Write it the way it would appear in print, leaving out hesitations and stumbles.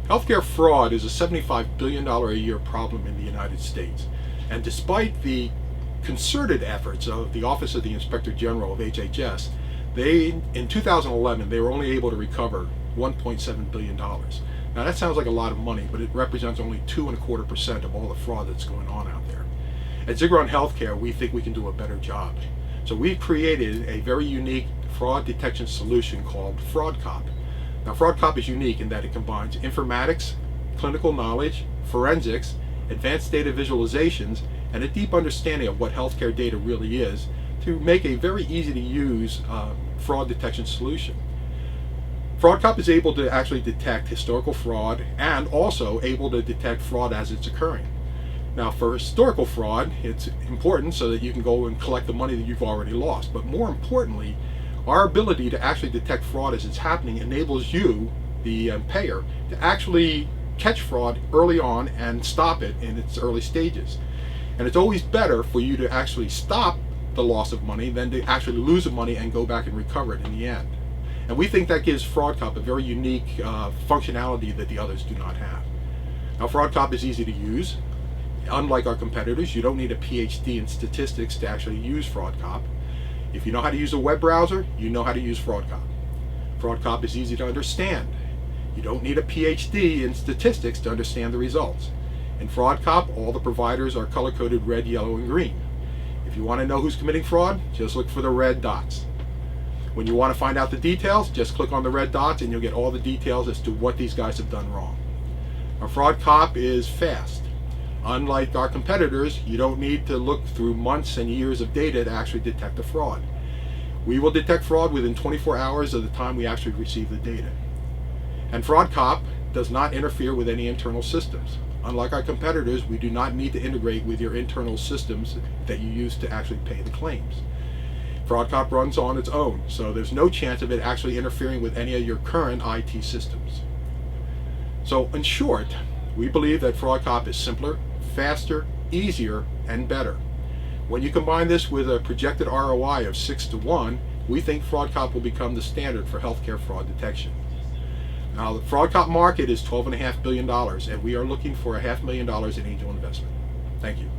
Healthcare fraud is a $75 billion a year problem in the United States. And despite the concerted efforts of the Office of the Inspector General of HHS, in 2011, they were only able to recover $1.7 billion. Now that sounds like a lot of money, but it represents only 2.25% of all the fraud that's going on out there. At Zigron Healthcare, we think we can do a better job. So we've created a very unique fraud detection solution called FraudCop. Now, FraudCop is unique in that it combines informatics, clinical knowledge, forensics, advanced data visualizations, and a deep understanding of what healthcare data really is to make a very easy to use fraud detection solution. FraudCop is able to actually detect historical fraud and also able to detect fraud as it's occurring. Now, for historical fraud, it's important so that you can go and collect the money that you've already lost. But more importantly, our ability to actually detect fraud as it's happening enables you, the payer, to actually catch fraud early on and stop it in its early stages. And it's always better for you to actually stop the loss of money than to actually lose the money and go back and recover it in the end. And we think that gives FraudCop a very unique functionality that the others do not have. Now, FraudCop is easy to use. Unlike our competitors, you don't need a PhD in statistics to actually use FraudCop. If you know how to use a web browser, you know how to use FraudCop. FraudCop is easy to understand. You don't need a PhD in statistics to understand the results. In FraudCop, all the providers are color-coded red, yellow, and green. If you want to know who's committing fraud, just look for the red dots. When you want to find out the details, just click on the red dots and you'll get all the details as to what these guys have done wrong. Our FraudCop is fast. Unlike our competitors, you don't need to look through months and years of data to actually detect a fraud. We will detect fraud within 24 hours of the time we actually receive the data. And FraudCop does not interfere with any internal systems. Unlike our competitors, we do not need to integrate with your internal systems that you use to actually pay the claims. FraudCop runs on its own, so there's no chance of it actually interfering with any of your current IT systems. So in short, we believe that FraudCop is simpler, faster, easier, and better. When you combine this with a projected ROI of 6-to-1, we think FraudCop will become the standard for healthcare fraud detection. Now, the FraudCop market is $12.5 billion, and we are looking for $500,000 in angel investment. Thank you.